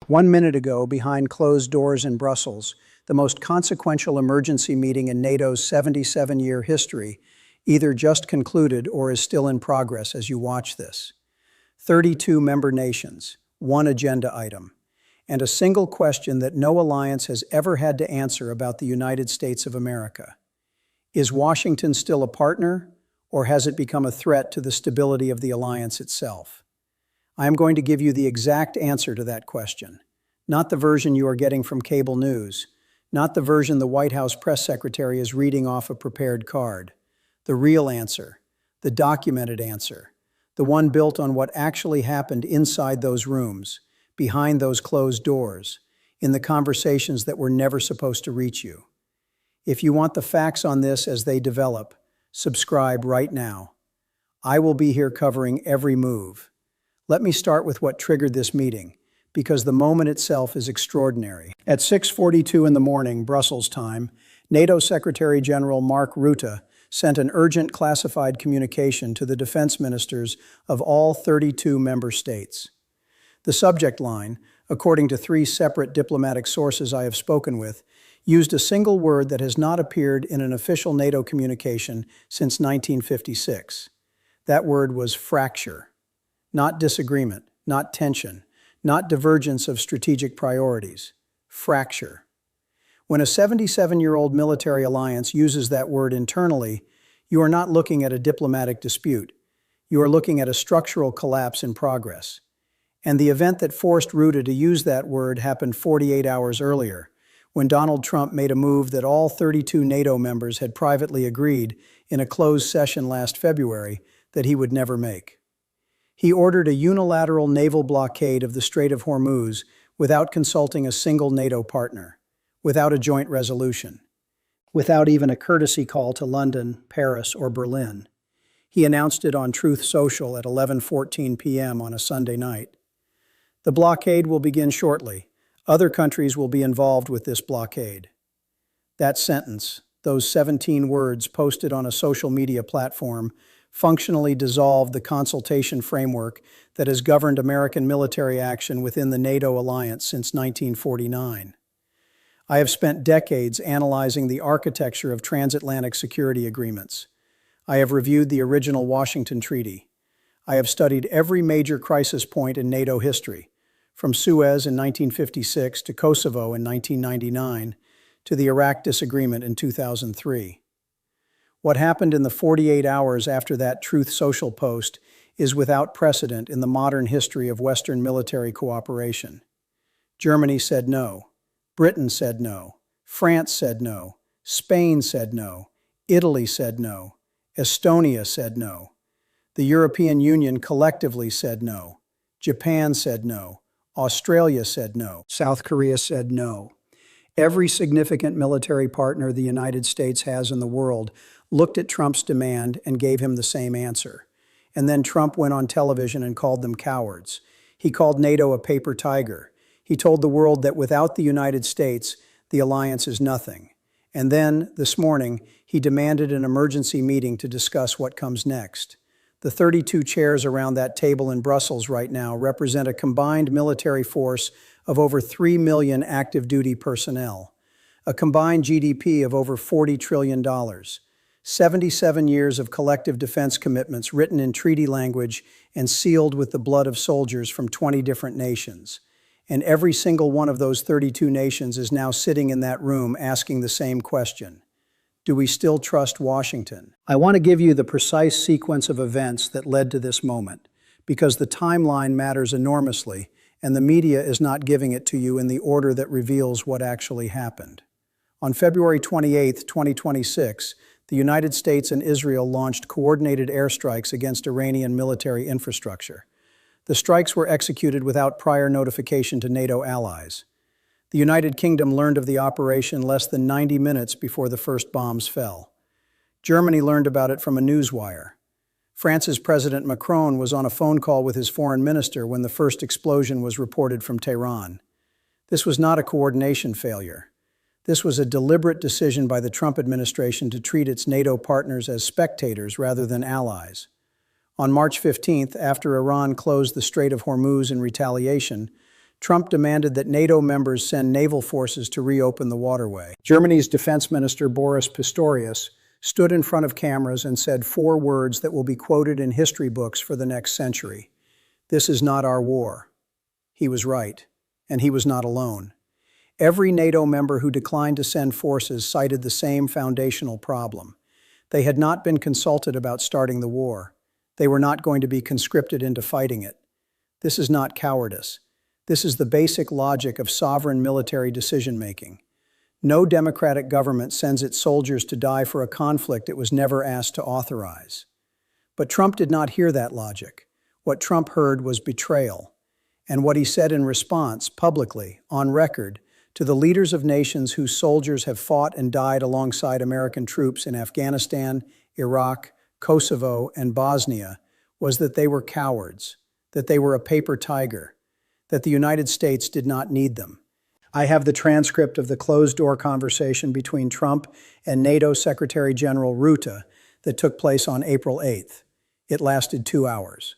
1 minute ago, behind closed doors in Brussels, the most consequential emergency meeting in NATO's 77-year history either just concluded or is still in progress as you watch this. 32 member nations, one agenda item, and a single question that no alliance has ever had to answer about the United States of America. Is Washington still a partner, or has it become a threat to the stability of the alliance itself? I am going to give you the exact answer to that question, not the version you are getting from cable news, not the version the White House press secretary is reading off a prepared card. The real answer, the documented answer, the one built on what actually happened inside those rooms, behind those closed doors, in the conversations that were never supposed to reach you. If you want the facts on this as they develop, subscribe right now. I will be here covering every move. Let me start with what triggered this meeting, because the moment itself is extraordinary. At 6:42 in the morning, Brussels time, NATO Secretary General Mark Rutte sent an urgent classified communication to the defense ministers of all 32 member states. The subject line, according to 3 separate diplomatic sources I have spoken with, used a single word that has not appeared in an official NATO communication since 1956. That word was fracture. Not disagreement, not tension, not divergence of strategic priorities. Fracture. When a 77-year-old military alliance uses that word internally, you are not looking at a diplomatic dispute. You are looking at a structural collapse in progress. And the event that forced Rutte to use that word happened 48 hours earlier, when Donald Trump made a move that all 32 NATO members had privately agreed in a closed session last February that he would never make. He ordered a unilateral naval blockade of the Strait of Hormuz without consulting a single NATO partner, without a joint resolution, without even a courtesy call to London, Paris, or Berlin. He announced it on Truth Social at 11:14 p.m. on a Sunday night. The blockade will begin shortly. Other countries will be involved with this blockade. That sentence, those 17 words posted on a social media platform, functionally dissolved the consultation framework that has governed American military action within the NATO alliance since 1949. I have spent decades analyzing the architecture of transatlantic security agreements. I have reviewed the original Washington Treaty. I have studied every major crisis point in NATO history, from Suez in 1956 to Kosovo in 1999 to the Iraq disagreement in 2003. What happened in the 48 hours after that Truth Social post is without precedent in the modern history of Western military cooperation. Germany said no. Britain said no. France said no. Spain said no. Italy said no. Estonia said no. The European Union collectively said no. Japan said no. Australia said no. South Korea said no. Every significant military partner the United States has in the world looked at Trump's demand and gave him the same answer. And then Trump went on television and called them cowards. He called NATO a paper tiger. He told the world that without the United States, the alliance is nothing. And then, this morning, he demanded an emergency meeting to discuss what comes next. The 32 chairs around that table in Brussels right now represent a combined military force of over 3 million active duty personnel, a combined GDP of over $40 trillion, 77 years of collective defense commitments written in treaty language and sealed with the blood of soldiers from 20 different nations. And every single one of those 32 nations is now sitting in that room asking the same question. Do we still trust Washington? I want to give you the precise sequence of events that led to this moment, because the timeline matters enormously, and the media is not giving it to you in the order that reveals what actually happened. On February 28, 2026, the United States and Israel launched coordinated airstrikes against Iranian military infrastructure. The strikes were executed without prior notification to NATO allies. The United Kingdom learned of the operation less than 90 minutes before the first bombs fell. Germany learned about it from a newswire. France's President Macron was on a phone call with his foreign minister when the first explosion was reported from Tehran. This was not a coordination failure. This was a deliberate decision by the Trump administration to treat its NATO partners as spectators rather than allies. On March 15th, after Iran closed the Strait of Hormuz in retaliation, Trump demanded that NATO members send naval forces to reopen the waterway. Germany's defense minister Boris Pistorius stood in front of cameras and said 4 words that will be quoted in history books for the next century. "This is not our war." He was right, and he was not alone. Every NATO member who declined to send forces cited the same foundational problem. They had not been consulted about starting the war. They were not going to be conscripted into fighting it. This is not cowardice. This is the basic logic of sovereign military decision-making. No democratic government sends its soldiers to die for a conflict it was never asked to authorize. But Trump did not hear that logic. What Trump heard was betrayal. And what he said in response, publicly, on record, to the leaders of nations whose soldiers have fought and died alongside American troops in Afghanistan, Iraq, Kosovo, and Bosnia, was that they were cowards, that they were a paper tiger, that the United States did not need them. I have the transcript of the closed-door conversation between Trump and NATO Secretary General Rutte that took place on April 8th. It lasted 2 hours.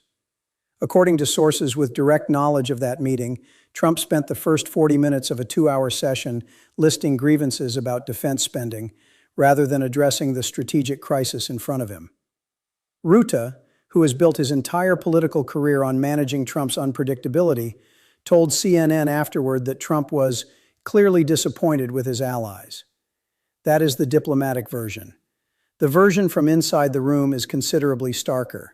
According to sources with direct knowledge of that meeting, Trump spent the first 40 minutes of a 2-hour session listing grievances about defense spending, rather than addressing the strategic crisis in front of him. Rutte, who has built his entire political career on managing Trump's unpredictability, told CNN afterward that Trump was clearly disappointed with his allies. That is the diplomatic version. The version from inside the room is considerably starker.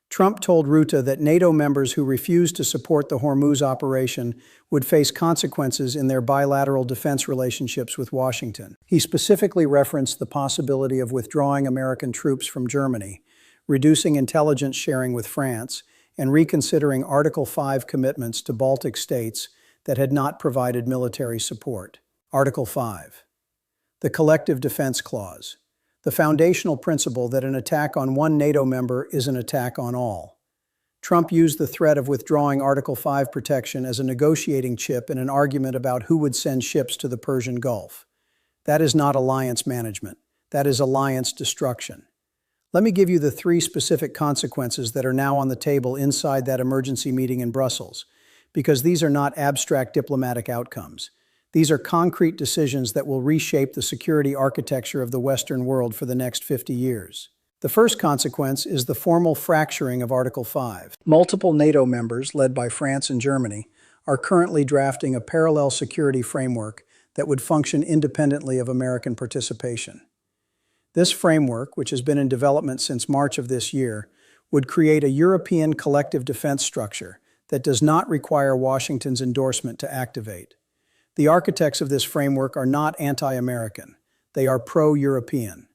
Trump told Rutte that NATO members who refused to support the Hormuz operation would face consequences in their bilateral defense relationships with Washington. He specifically referenced the possibility of withdrawing American troops from Germany, reducing intelligence sharing with France, and reconsidering Article 5 commitments to Baltic states that had not provided military support. Article 5. The Collective Defense Clause. The foundational principle that an attack on one NATO member is an attack on all. Trump used the threat of withdrawing Article 5 protection as a negotiating chip in an argument about who would send ships to the Persian Gulf. That is not alliance management. That is alliance destruction. Let me give you the 3 specific consequences that are now on the table inside that emergency meeting in Brussels, because these are not abstract diplomatic outcomes. These are concrete decisions that will reshape the security architecture of the Western world for the next 50 years. The first consequence is the formal fracturing of Article 5. Multiple NATO members, led by France and Germany, are currently drafting a parallel security framework that would function independently of American participation. This framework, which has been in development since March of this year, would create a European collective defense structure that does not require Washington's endorsement to activate. The architects of this framework are not anti-American. They are pro-European.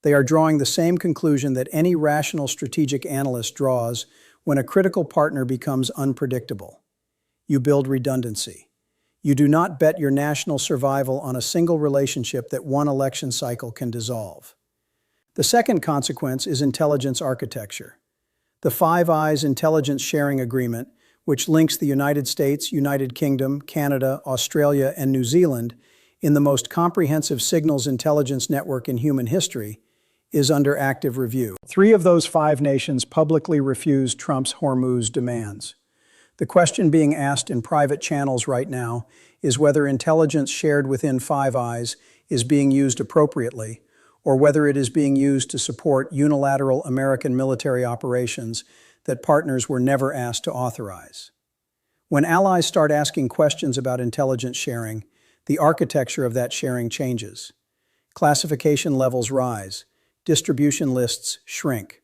They are drawing the same conclusion that any rational strategic analyst draws when a critical partner becomes unpredictable. You build redundancy. You do not bet your national survival on a single relationship that one election cycle can dissolve. The second consequence is intelligence architecture. The Five Eyes Intelligence Sharing Agreement, which links the United States, United Kingdom, Canada, Australia, and New Zealand in the most comprehensive signals intelligence network in human history, is under active review. 3 of those 5 nations publicly refused Trump's Hormuz demands. The question being asked in private channels right now is whether intelligence shared within Five Eyes is being used appropriately, or whether it is being used to support unilateral American military operations that partners were never asked to authorize. When allies start asking questions about intelligence sharing, the architecture of that sharing changes. Classification levels rise, distribution lists shrink.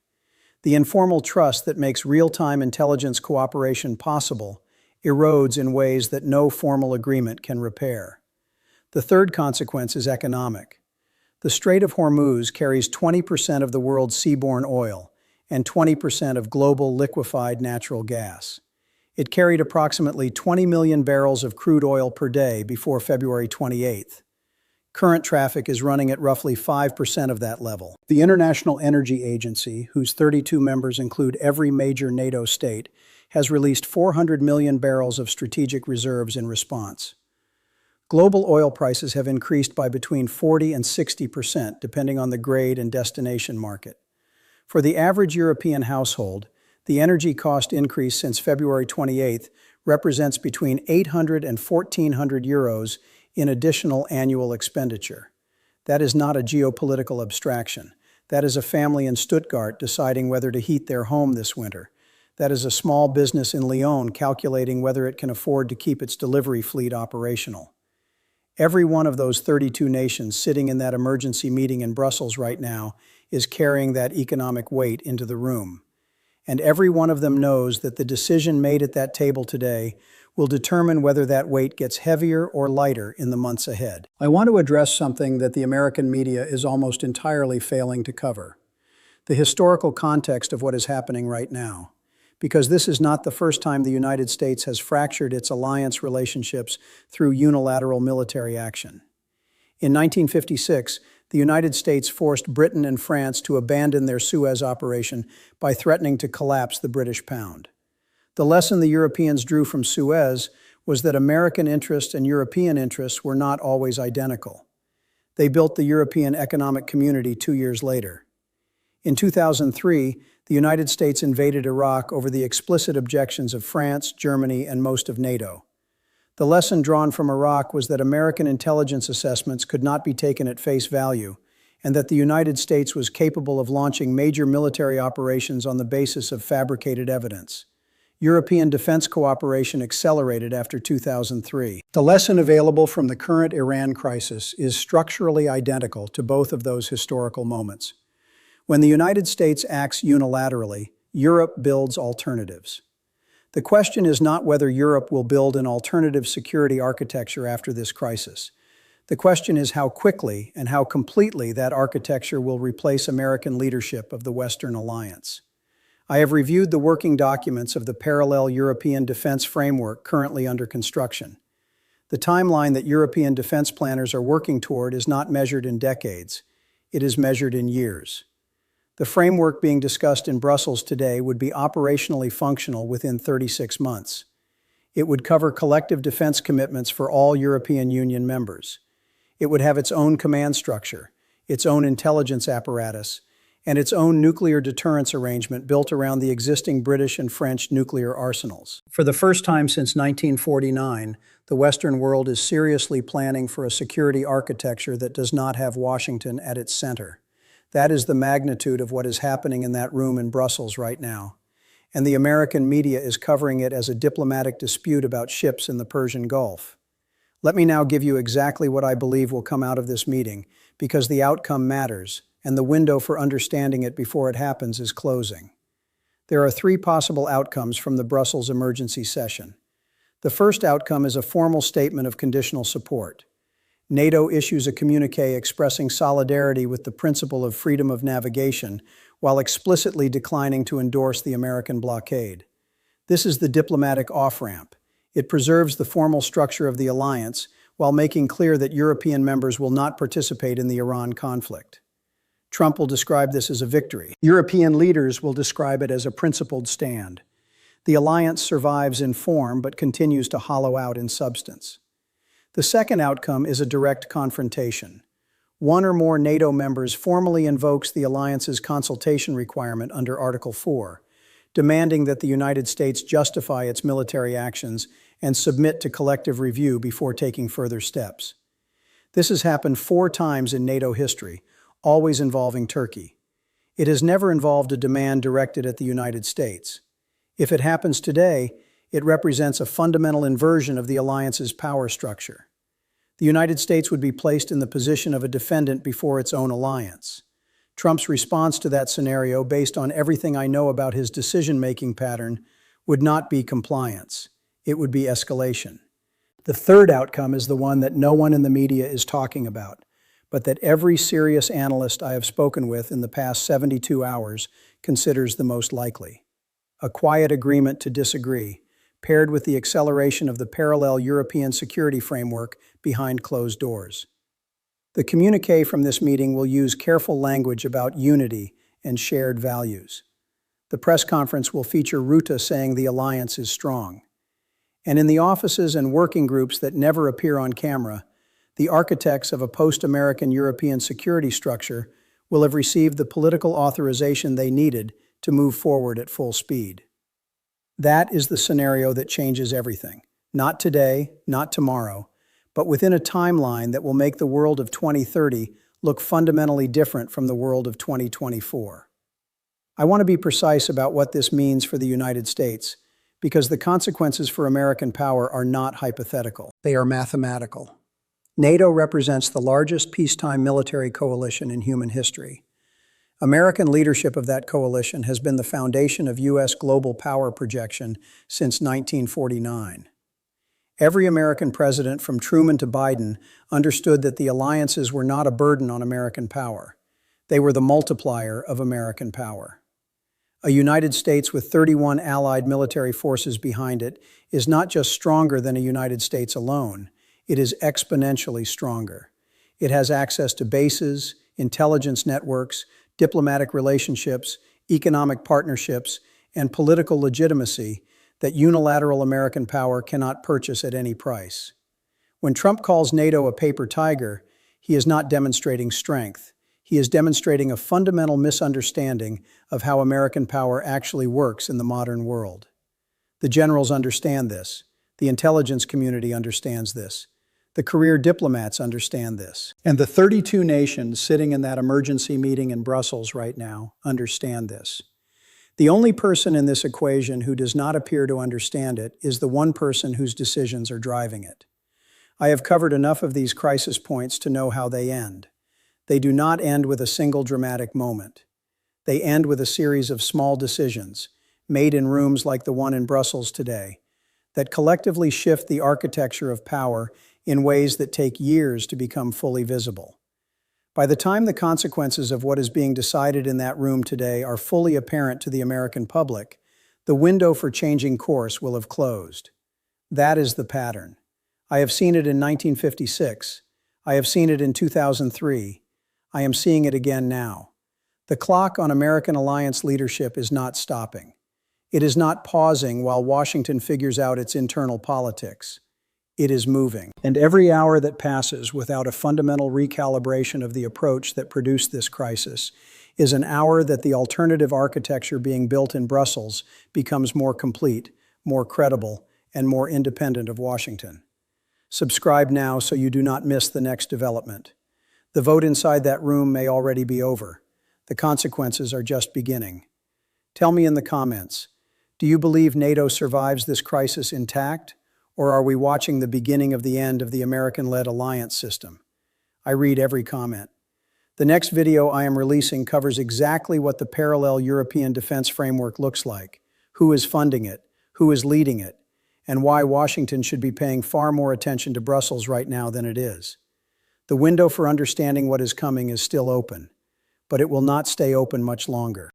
The informal trust that makes real-time intelligence cooperation possible erodes in ways that no formal agreement can repair. The third consequence is economic. The Strait of Hormuz carries 20% of the world's seaborne oil and 20% of global liquefied natural gas. It carried approximately 20 million barrels of crude oil per day before February 28th. Current traffic is running at roughly 5% of that level. The International Energy Agency, whose 32 members include every major NATO state, has released 400 million barrels of strategic reserves in response. Global oil prices have increased by between 40 and 60%, depending on the grade and destination market. For the average European household, the energy cost increase since February 28th represents between 800 and 1,400 euros in additional annual expenditure. That is not a geopolitical abstraction. That is a family in Stuttgart deciding whether to heat their home this winter. That is a small business in Lyon calculating whether it can afford to keep its delivery fleet operational. Every one of those 32 nations sitting in that emergency meeting in Brussels right now is carrying that economic weight into the room. And every one of them knows that the decision made at that table today will determine whether that weight gets heavier or lighter in the months ahead. I want to address something that the American media is almost entirely failing to cover: the historical context of what is happening right now. Because this is not the first time the United States has fractured its alliance relationships through unilateral military action. In 1956, the United States forced Britain and France to abandon their Suez operation by threatening to collapse the British pound. The lesson the Europeans drew from Suez was that American interests and European interests were not always identical. They built the European Economic Community 2 years later. In 2003, the United States invaded Iraq over the explicit objections of France, Germany, and most of NATO. The lesson drawn from Iraq was that American intelligence assessments could not be taken at face value, and that the United States was capable of launching major military operations on the basis of fabricated evidence. European defense cooperation accelerated after 2003. The lesson available from the current Iran crisis is structurally identical to both of those historical moments. When the United States acts unilaterally, Europe builds alternatives. The question is not whether Europe will build an alternative security architecture after this crisis. The question is how quickly and how completely that architecture will replace American leadership of the Western alliance. I have reviewed the working documents of the parallel European defense framework currently under construction. The timeline that European defense planners are working toward is not measured in decades. It is measured in years. The framework being discussed in Brussels today would be operationally functional within 36 months. It would cover collective defense commitments for all European Union members. It would have its own command structure, its own intelligence apparatus, and its own nuclear deterrence arrangement built around the existing British and French nuclear arsenals. For the first time since 1949, the Western world is seriously planning for a security architecture that does not have Washington at its center. That is the magnitude of what is happening in that room in Brussels right now. And the American media is covering it as a diplomatic dispute about ships in the Persian Gulf. Let me now give you exactly what I believe will come out of this meeting, because the outcome matters, and the window for understanding it before it happens is closing. There are 3 possible outcomes from the Brussels emergency session. The first outcome is a formal statement of conditional support. NATO issues a communiqué expressing solidarity with the principle of freedom of navigation, while explicitly declining to endorse the American blockade. This is the diplomatic off-ramp. It preserves the formal structure of the alliance, while making clear that European members will not participate in the Iran conflict. Trump will describe this as a victory. European leaders will describe it as a principled stand. The alliance survives in form, but continues to hollow out in substance. The second outcome is a direct confrontation. One or more NATO members formally invokes the alliance's consultation requirement under Article 4, demanding that the United States justify its military actions and submit to collective review before taking further steps. This has happened 4 times in NATO history, always involving Turkey. It has never involved a demand directed at the United States. If it happens today, it represents a fundamental inversion of the alliance's power structure. The United States would be placed in the position of a defendant before its own alliance. Trump's response to that scenario, based on everything I know about his decision-making pattern, would not be compliance. It would be escalation. The third outcome is the one that no one in the media is talking about, but that every serious analyst I have spoken with in the past 72 hours considers the most likely. A quiet agreement to disagree, paired with the acceleration of the parallel European security framework behind closed doors. The communiqué from this meeting will use careful language about unity and shared values. The press conference will feature Rutte saying the alliance is strong. And in the offices and working groups that never appear on camera, the architects of a post-American European security structure will have received the political authorization they needed to move forward at full speed. That is the scenario that changes everything. Not today, not tomorrow, but within a timeline that will make the world of 2030 look fundamentally different from the world of 2024. I want to be precise about what this means for the United States, because the consequences for American power are not hypothetical. They are mathematical. NATO represents the largest peacetime military coalition in human history. American leadership of that coalition has been the foundation of U.S. global power projection since 1949. Every American president, from Truman to Biden, understood that the alliances were not a burden on American power. They were the multiplier of American power. A United States with 31 allied military forces behind it is not just stronger than a United States alone, it is exponentially stronger. It has access to bases, intelligence networks, diplomatic relationships, economic partnerships, and political legitimacy that unilateral American power cannot purchase at any price. When Trump calls NATO a paper tiger, he is not demonstrating strength. He is demonstrating a fundamental misunderstanding of how American power actually works in the modern world. The generals understand this. The intelligence community understands this. The career diplomats understand this. And the 32 nations sitting in that emergency meeting in Brussels right now understand this. The only person in this equation who does not appear to understand it is the one person whose decisions are driving it. I have covered enough of these crisis points to know how they end. They do not end with a single dramatic moment. They end with a series of small decisions, made in rooms like the one in Brussels today, that collectively shift the architecture of power in ways that take years to become fully visible. By the time the consequences of what is being decided in that room today are fully apparent to the American public, the window for changing course will have closed. That is the pattern. I have seen it in 1956. I have seen it in 2003. I am seeing it again now. The clock on American alliance leadership is not stopping. It is not pausing while Washington figures out its internal politics. It is moving. And every hour that passes without a fundamental recalibration of the approach that produced this crisis is an hour that the alternative architecture being built in Brussels becomes more complete, more credible, and more independent of Washington. Subscribe now so you do not miss the next development. The vote inside that room may already be over. The consequences are just beginning. Tell me in the comments, do you believe NATO survives this crisis intact? Or are we watching the beginning of the end of the American-led alliance system? I read every comment. The next video I am releasing covers exactly what the parallel European defense framework looks like, who is funding it, who is leading it, and why Washington should be paying far more attention to Brussels right now than it is. The window for understanding what is coming is still open, but it will not stay open much longer.